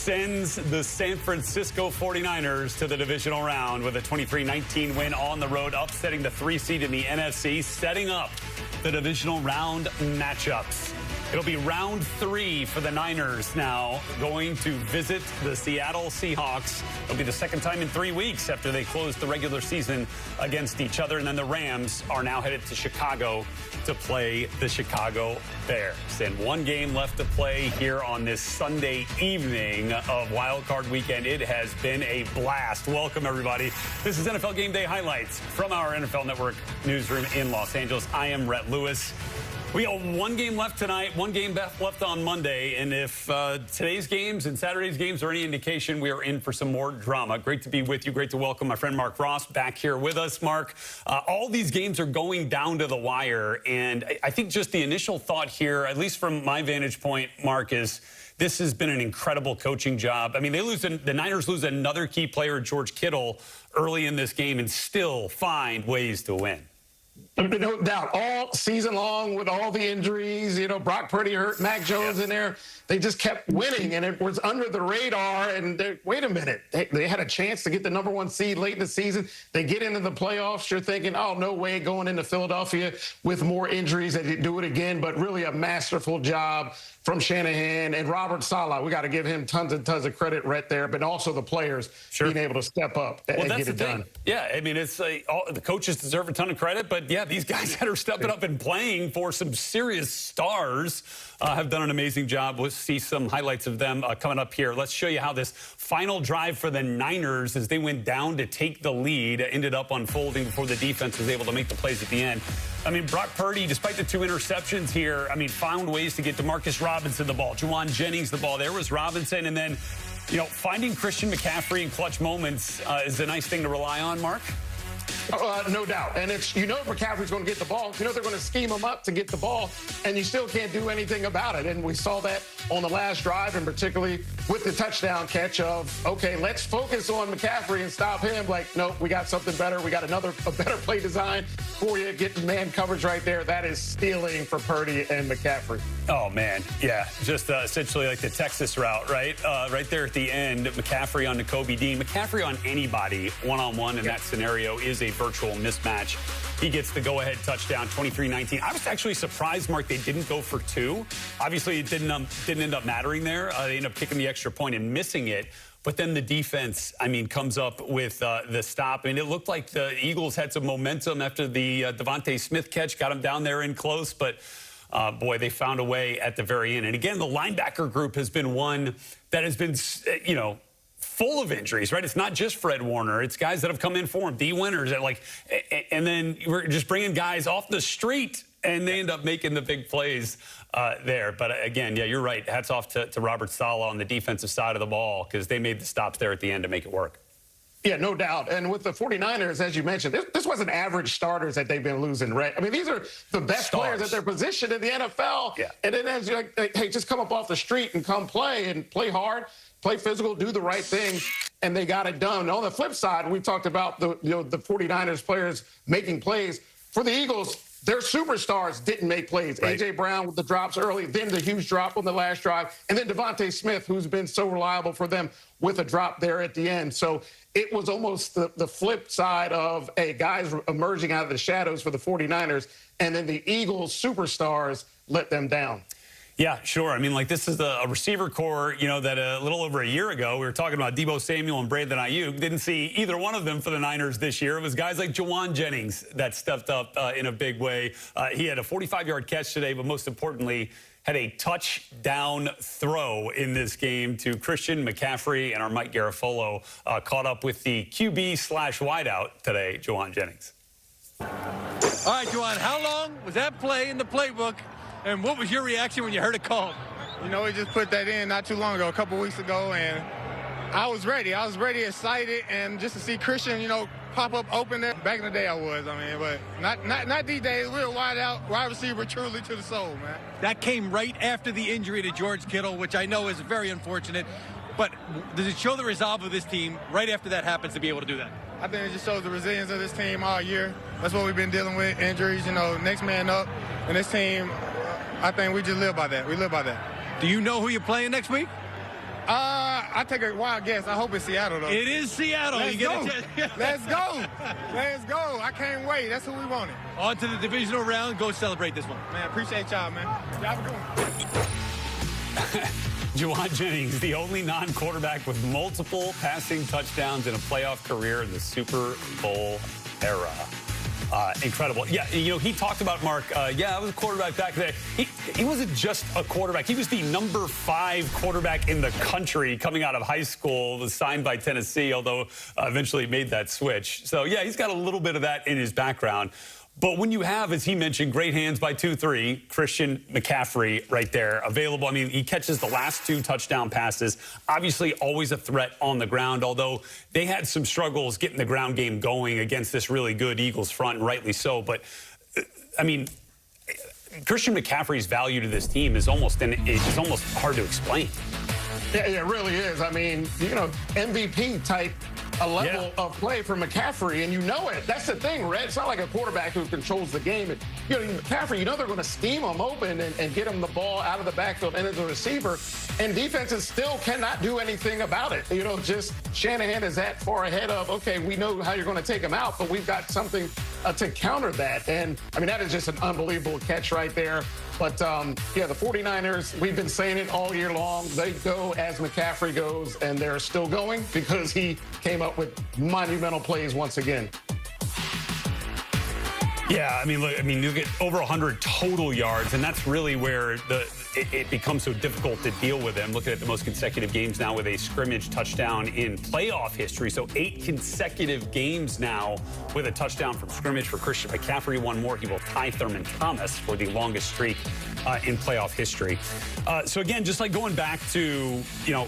sends the San Francisco 49ers to the divisional round with a 23-19 win on the road, upsetting the 3 seed in the NFC, setting up the divisional round matchups. It'll be round 3 for the Niners now, going to visit the Seattle Seahawks. It'll be the second time in 3 weeks after they closed the regular season against each other. And then the Rams are now headed to Chicago to play the Chicago Bears. And one game left to play here on this Sunday evening of Wild Card Weekend. It has been a blast. Welcome, everybody. This is NFL Game Day highlights from our NFL Network newsroom in Los Angeles. I am Rhett Lewis. We got one game left tonight, one game left on Monday, and if today's games and Saturday's games are any indication, we are in for some more drama. Great to be with you. Great to welcome my friend Mark Ross back here with us. Mark, all these games are going down to the wire, and I think just the initial thought here, at least from my vantage point, Mark, is this has been an incredible coaching job. I mean, the Niners lose another key player, George Kittle, early in this game and still find ways to win. No doubt. All season long with all the injuries, Brock Purdy hurt, Mac Jones in there. They just kept winning, and it was under the radar. And wait a minute. They had a chance to get the #1 seed late in the season. They get into the playoffs. You're thinking, oh, no way going into Philadelphia with more injuries. They did do it again, but really a masterful job from Shanahan and Robert Saleh. We got to give him tons and tons of credit right there, but also the players being able to step up and get it done. Yeah, I mean, it's the coaches deserve a ton of credit, but yeah, these guys that are stepping up and playing for some serious stars have done an amazing job. We'll see some highlights of them coming up here. Let's show you how this final drive for the Niners, as they went down to take the lead, ended up unfolding before the defense was able to make the plays at the end. I mean, Brock Purdy, despite the 2 interceptions here, I mean, found ways to get DeMarcus Robinson the ball, Juwan Jennings the ball. There was Robinson, and then, finding Christian McCaffrey in clutch moments is a nice thing to rely on, Mark. No doubt. And it's, McCaffrey's going to get the ball. They're going to scheme him up to get the ball, and you still can't do anything about it. And we saw that on the last drive, and particularly with the touchdown catch of, okay, let's focus on McCaffrey and stop him. Like, nope, we got something better. We got a better play design for you. Get the man coverage right there. That is stealing for Purdy and McCaffrey. Oh, man. Yeah, just essentially like the Texas route, right? Right there at the end, McCaffrey on Nakobe Dean. McCaffrey on anybody one-on-one in that scenario is a virtual mismatch. He gets the go-ahead touchdown, 23-19. I was actually surprised, Mark, they didn't go for 2. Obviously, it didn't end up mattering there. They ended up kicking the extra point and missing it. But then the defense, I mean, comes up with the stop. And it looked like the Eagles had some momentum after the Devontae Smith catch, got him down there in close. But, boy, they found a way at the very end. And, again, the linebacker group has been one that has been, full of injuries, right? It's not just Fred Warner. It's guys that have come in for him, D winners, and then we're just bringing guys off the street, and they end up making the big plays there. But again, yeah, you're right. Hats off to Robert Saleh on the defensive side of the ball, because they made the stops there at the end to make it work. Yeah, no doubt. And with the 49ers, as you mentioned, this wasn't average starters that they've been losing, right? I mean, these are the best players at their position in the NFL. Yeah. And then as you're like, hey, just come up off the street and come play hard, play physical, do the right thing, and they got it done. On the flip side, we talked about the 49ers players making plays. For the Eagles, their superstars didn't make plays. Right. A.J. Brown with the drops early, then the huge drop on the last drive, and then Devontae Smith, who's been so reliable for them, with a drop there at the end. So it was almost the flip side of, hey, guys emerging out of the shadows for the 49ers, and then the Eagles superstars let them down. Yeah, sure. I mean, like, this is a receiver core, that a little over a year ago, we were talking about Deebo Samuel and Brandon Ayuk. Didn't see either one of them for the Niners this year. It was guys like Juwan Jennings that stepped up in a big way. He had a 45-yard catch today, but most importantly, had a touchdown throw in this game to Christian McCaffrey, and our Mike Garafolo caught up with the QB/wideout today, Juwan Jennings. All right, Juwan, how long was that play in the playbook? And what was your reaction when you heard it called? We just put that in not too long ago, a couple weeks ago, and I was ready. I was ready, excited, and just to see Christian, pop up open there. Back in the day I was, but not these days. We're a wide receiver truly to the soul, man. That came right after the injury to George Kittle, which I know is very unfortunate. But does it show the resolve of this team right after that happens to be able to do that? I think it just shows the resilience of this team all year. That's what we've been dealing with, injuries, next man up. And this team, I think we just live by that. We live by that. Do you know who you're playing next week? I I take a wild guess. I hope it's Seattle, though. It is Seattle. Let's go. Let's go. Let's go. I can't wait. That's who we wanted. On to the divisional round. Go celebrate this one. Man, appreciate y'all, man. Y'all have a good one. Juwan Jennings, the only non-quarterback with multiple passing touchdowns in a playoff career in the Super Bowl era. Incredible. Yeah, you know, he talked about, Mark, yeah, I was a quarterback back then. He wasn't just a quarterback. He was the number 5 quarterback in the country coming out of high school, was signed by Tennessee, although eventually made that switch. So, yeah, he's got a little bit of that in his background. But when you have, as he mentioned, great hands by 2-3, Christian McCaffrey right there available. I mean, he catches the last 2 touchdown passes. Obviously, always a threat on the ground, although they had some struggles getting the ground game going against this really good Eagles front, and rightly so. But, I mean, Christian McCaffrey's value to this team is almost hard to explain. Yeah, it really is. I mean, you know, MVP type a level of play for McCaffrey, and you know it. That's the thing, Red. It's not like a quarterback who controls the game. And, you know, McCaffrey, you know they're going to scheme him open and get him the ball out of the backfield and into the receiver, and defenses still cannot do anything about it. You know, just Shanahan is that far ahead of, okay, we know how you're going to take him out, but we've got something to counter that. And, I mean, that is just an unbelievable catch right there. But, yeah, the 49ers, we've been saying it all year long. They go as McCaffrey goes, and they're still going because he came up with monumental plays once again. Yeah, I mean, look, you get over 100 total yards, and that's really where it becomes so difficult to deal with him. Looking at the most consecutive games now with a scrimmage touchdown in playoff history. So 8 consecutive games now with a touchdown from scrimmage for Christian McCaffrey. One more, he will tie Thurman Thomas for the longest streak in playoff history. So again, just like going back to, you know,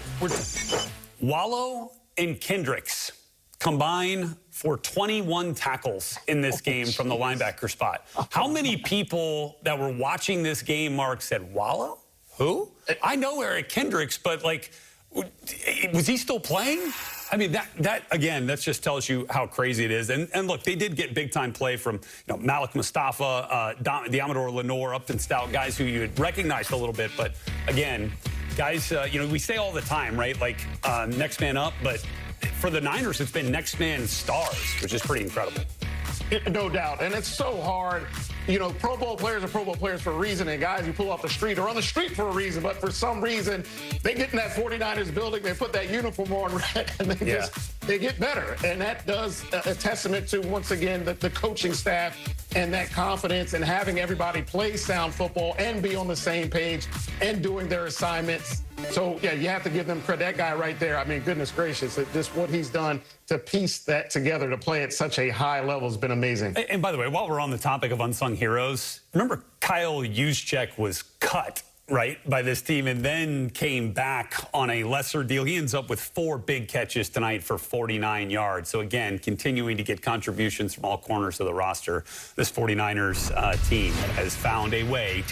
Wallow and Kendricks combine for 21 tackles in this game from the linebacker spot. How many people that were watching this game, Mark, said, Wallow? Who? I know Eric Kendricks, but, like, was he still playing? I mean, that again, that just tells you how crazy it is. And look, they did get big-time play from, you know, Malik Mustafa, Diamador Lenore, Upton Stout, guys who you had recognized a little bit. But, again, guys, you know, we say all the time, right, like, next man up, but for the Niners, it's been next man stars, which is pretty incredible. No doubt. And it's so hard. You know, Pro Bowl players are Pro Bowl players for a reason, and guys you pull off the street are on the street for a reason. But for some reason, they get in that 49ers building, they put that uniform on, and they get better. And that does a testament to, once again, the coaching staff and that confidence and having everybody play sound football and be on the same page and doing their assignments. So, yeah, you have to give them credit. That guy right there, I mean, goodness gracious, just what he's done to piece that together to play at such a high level has been amazing. And by the way, while we're on the topic of unsung heroes, remember Kyle Juszczyk was cut, right, by this team and then came back on a lesser deal. He ends up with 4 big catches tonight for 49 yards. So, again, continuing to get contributions from all corners of the roster. This 49ers team has found a way to